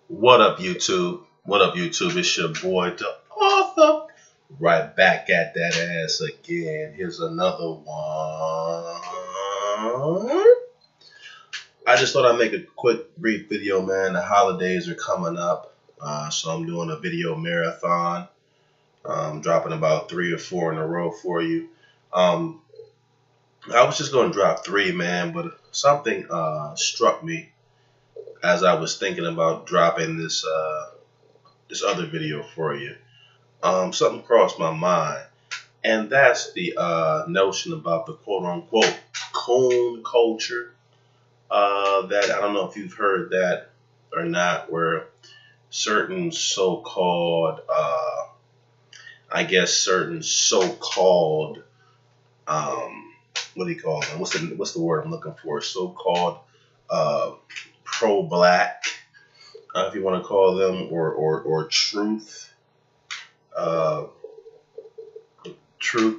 What up, YouTube? What up, YouTube? It's your boy, the author. Right back at that ass again. Here's another one. I just thought I'd make a quick, brief video, man. The holidays are coming up, so I'm doing a video marathon. Dropping about 3 or 4 in a row for you. I was just going to drop 3, man, but something struck me as I was thinking about dropping this other video for you. Something crossed my mind, and that's the notion about the quote-unquote coon culture. That I don't know if you've heard that or not, where certain so-called, certain so-called, what do you call them? What's the word I'm looking for? So-called pro-black, if you want to call them, or truth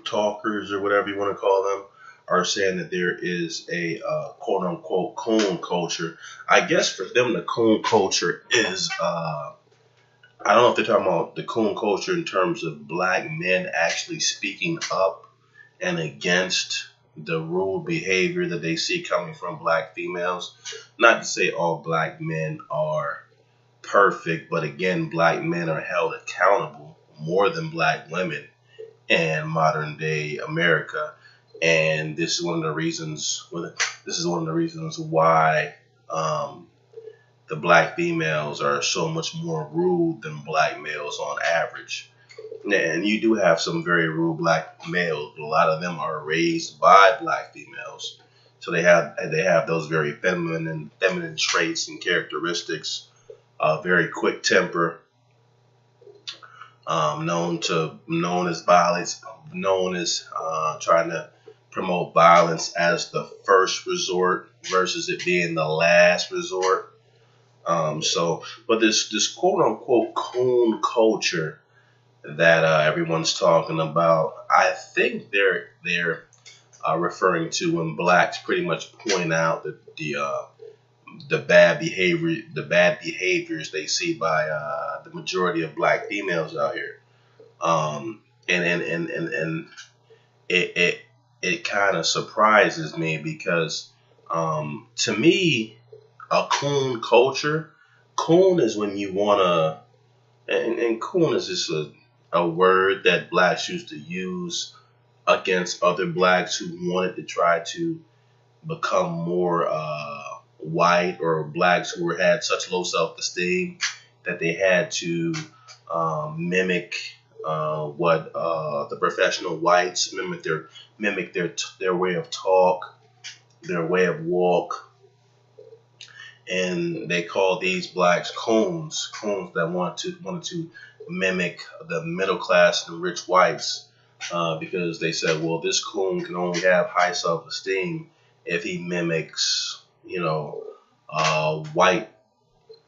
talkers, or whatever you want to call them, are saying that there is a quote unquote coon culture. I guess for them, the coon culture is I don't know if they're talking about the coon culture in terms of black men actually speaking up and against the rude behavior that they see coming from black females. Not to say all black men are perfect, but again, black men are held accountable more than black women in modern day America, and this is one of the reasons. Why the black females are so much more rude than black males on average. And you do have some very rude black males, but a lot of them are raised by black females, so they have those very feminine traits and characteristics. Very quick temper, known as violence, known as trying to promote violence as the first resort versus it being the last resort. But this quote unquote coon culture that everyone's talking about, I think they're referring to when blacks pretty much point out that the bad behaviors they see by the majority of black females out here. And it kind of surprises me because to me, a coon culture, coon is when you wanna, and coon is just a word that blacks used to use against other blacks who wanted to try to become more white, or blacks who had such low self-esteem that they had to mimic what the professional whites mimic their way of talk, their way of walk, and they call these blacks coons that wanted to mimic the middle class and rich whites, because they said, well, this coon can only have high self-esteem if he mimics, white,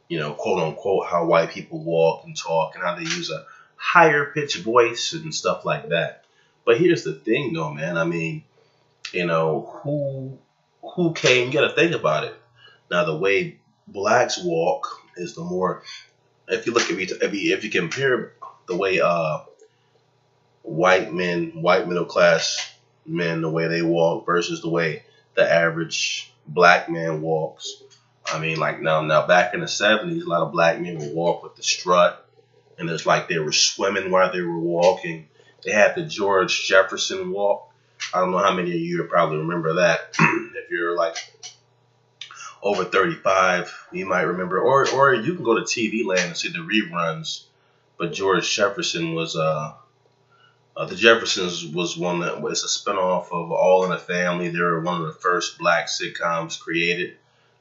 quote unquote, how white people walk and talk and how they use a higher pitched voice and stuff like that. But here's the thing, though, man. I mean, who came? You got to think about it. Now, the way blacks walk is the more. If you compare the way white middle class men, the way they walk versus the way the average black man walks. I mean, like now back in the 70s, a lot of black men would walk with the strut, and it's like they were swimming while they were walking. They had the George Jefferson walk. I don't know how many of you probably remember that. If you're like over 35, you might remember, or you can go to TV Land and see the reruns. But George Jefferson was the Jeffersons was one that was a spinoff of All in the Family. They were one of the first black sitcoms created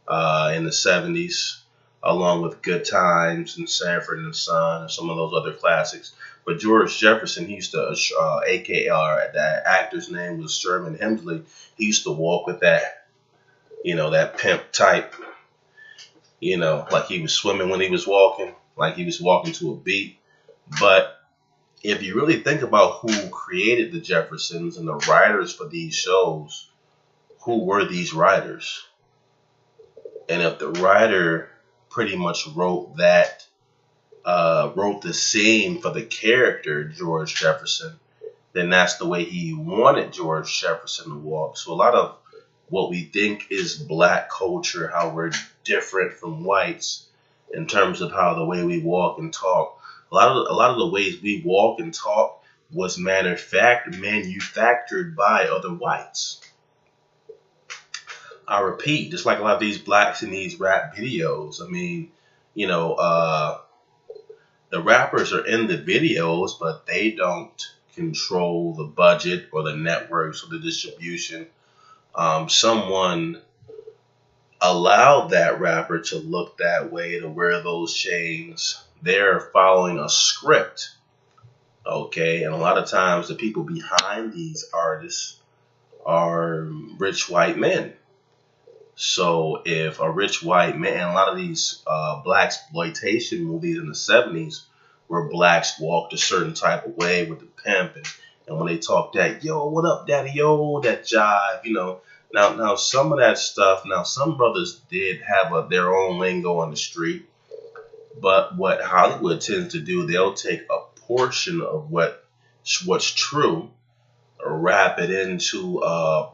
in the 70s, along with Good Times and Sanford and Son and some of those other classics. But George Jefferson, he used to, that actor's name was Sherman Hemsley. He used to walk with that, that pimp type, like he was swimming when he was walking, like he was walking to a beat. But if you really think about who created the Jeffersons and the writers for these shows, who were these writers? And if the writer pretty much wrote the same for the character George Jefferson, then that's the way he wanted George Jefferson to walk. So a lot of what we think is black culture, how we're different from whites in terms of how the way we walk and talk, a lot of the ways we walk and talk was manufactured by other whites. I repeat, just like a lot of these blacks in these rap videos. I mean, you know, the rappers are in the videos, but they don't control the budget or the networks or the distribution. Someone allowed that rapper to look that way, to wear those chains. They're following a script, okay? And a lot of times the people behind these artists are rich white men. So if a rich white man, a lot of these black exploitation movies in the 70s where blacks walked a certain type of way with the pimp, and when they talk that, yo, what up, daddy, yo, that jive, you know. Now some of that stuff, now some brothers did have their own lingo on the street, but what Hollywood tends to do, they'll take a portion of what's true, wrap it into a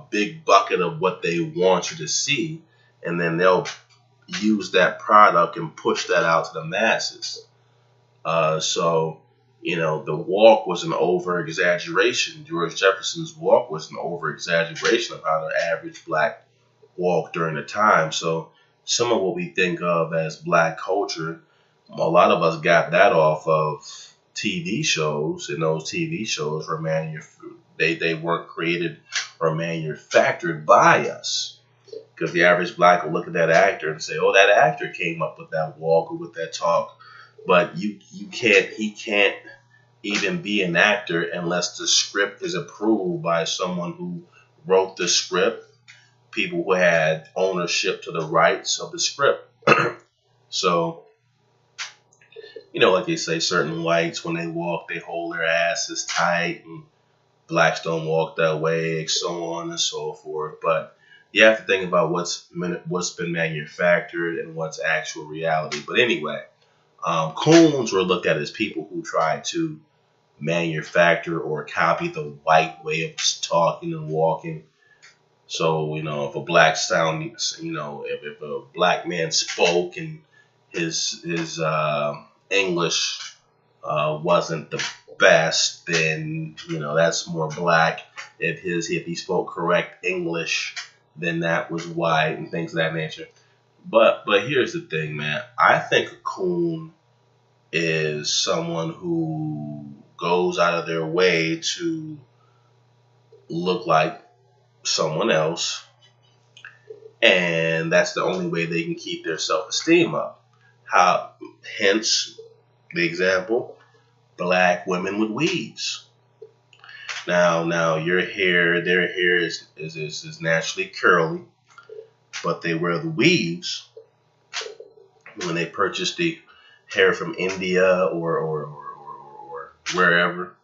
big bucket of what they want you to see, and then they'll use that product and push that out to the masses. So, you know, the walk was an over exaggeration. George Jefferson's walk was an over exaggeration of how the average black walked during the time. So some of what we think of as black culture, a lot of us got that off of TV shows, and those TV shows were they weren't created or manufactured by us. Because the average black will look at that actor and say, "Oh, that actor came up with that walk or with that talk." But he can't even be an actor unless the script is approved by someone who wrote the script, people who had ownership to the rights of the script. So, you know, like they say, certain whites, when they walk, they hold their asses tight, and blacks don't walk that way, so on and so forth. But you have to think about what's been manufactured and what's actual reality. But anyway, coons were looked at as people who tried to manufacture or copy the white way of talking and walking. So, you know, if a black if a black man spoke and his English wasn't the best, then, you know, that's more black. If he spoke correct English, then that was white, and things of that nature. But here's the thing, man. I think a coon is someone who goes out of their way to look like someone else, and that's the only way they can keep their self-esteem up. Hence the example, black women with weaves. Now their hair is naturally curly, but they wear the weaves when they purchase the hair from India or wherever,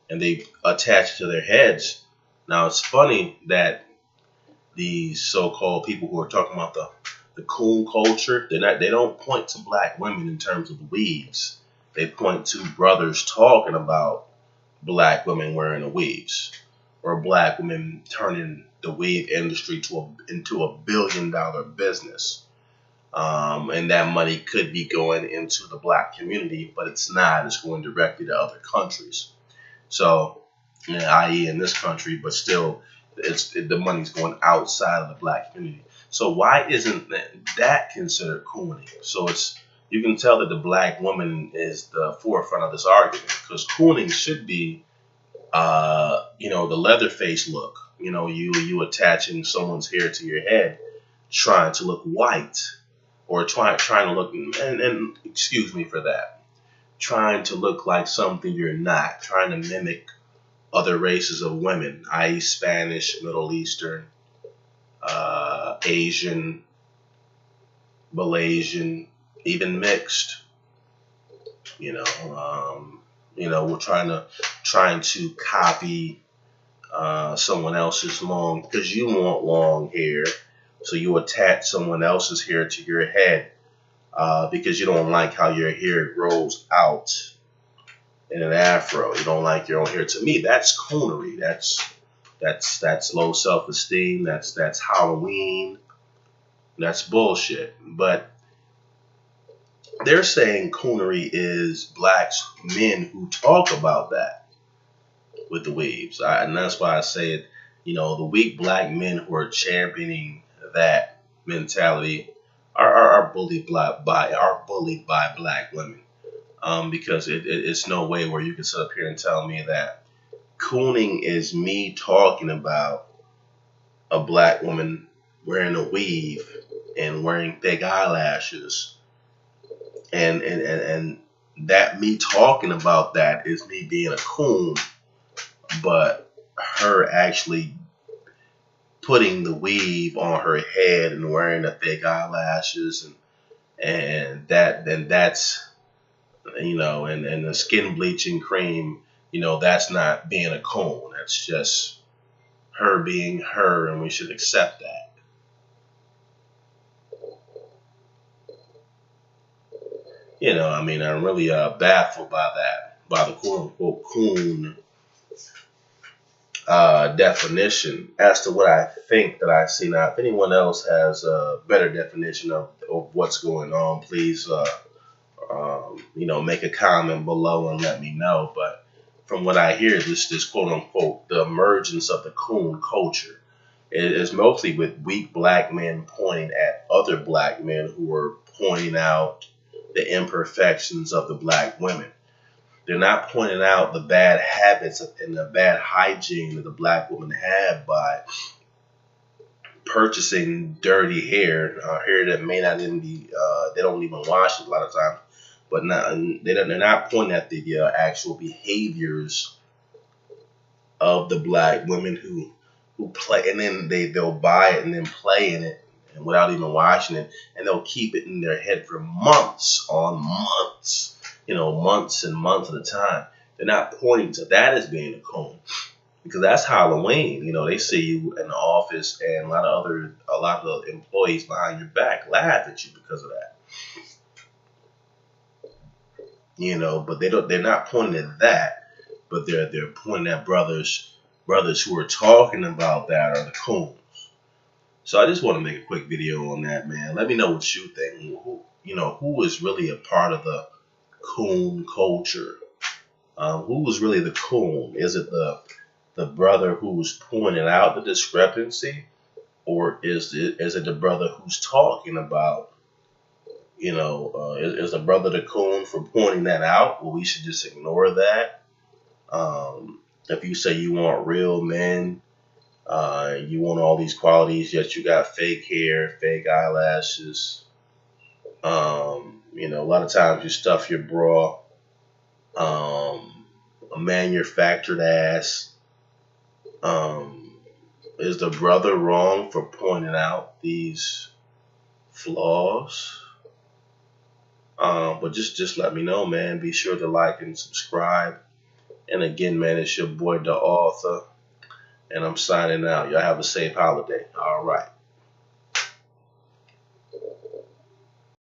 and they attach it to their heads. Now it's funny that these so-called people who are talking about the coon culture, they don't point to black women in terms of the weaves. They point to brothers talking about black women wearing the weaves, or black women turning the weave industry into a $1 billion business. And that money could be going into the black community, but it's not. It's going directly to other countries. So, i.e. in this country, but still, the money's going outside of the black community. So why isn't that considered cooning? So you can tell that the black woman is the forefront of this argument, because cooning should be, the Leatherface look. You know, you attaching someone's hair to your head, trying to look white, or trying to look, and excuse me for that, trying to look like something you're not, trying to mimic other races of women, i.e. Spanish, Middle Eastern, Asian, Malaysian, even mixed. We're trying to copy someone else's long, because you want long hair, so you attach someone else's hair to your head. because you don't like how your hair grows out in an afro. You don't like your own hair. To me, that's coonery. That's low self-esteem. That's Halloween. That's bullshit. But they're saying coonery is black men who talk about that with the weaves. And that's why I say it. The weak black men who are championing that mentality are bullied by black women. Because it's no way where you can sit up here and tell me that cooning is me talking about a black woman wearing a weave and wearing fake eyelashes, and that me talking about that is me being a coon, but her actually putting the weave on her head and wearing the fake eyelashes and that's and the skin bleaching cream, that's not being a coon. That's just her being her, and we should accept that. I'm really baffled by that, by the quote unquote coon definition. As to what I think that I see now, if anyone else has a better definition of what's going on, please, make a comment below and let me know. But from what I hear, this quote unquote, the emergence of the coon culture is mostly with weak black men pointing at other black men who are pointing out the imperfections of the black women. They're not pointing out the bad habits and the bad hygiene that the black women have by purchasing dirty hair that may not even be, they don't even wash it a lot of times. But they're not pointing at the actual behaviors of the black women who play, and then they'll buy it and then play in it and without even washing it, and they'll keep it in their head for months on months, months and months at a time. They're not pointing to that as being a coon, because that's Halloween. They see you in the office, and a lot of the employees behind your back laugh at you because of that. But they're not pointing at that, but they're pointing at brothers who are talking about that are the coons. So I just want to make a quick video on that, man. Let me know what you think. Who is really a part of the coon culture? Who is really the coon? Is it the brother who's pointing out the discrepancy, or is it the brother who's talking about? Is the brother the coon for pointing that out? Well, we should just ignore that. If you say you want real men, you want all these qualities, yet you got fake hair, fake eyelashes. A lot of times you stuff your bra, a manufactured ass. Is the brother wrong for pointing out these flaws? But just let me know, man. Be sure to like and subscribe. And again, man, it's your boy, the author. And I'm signing out. Y'all have a safe holiday. All right.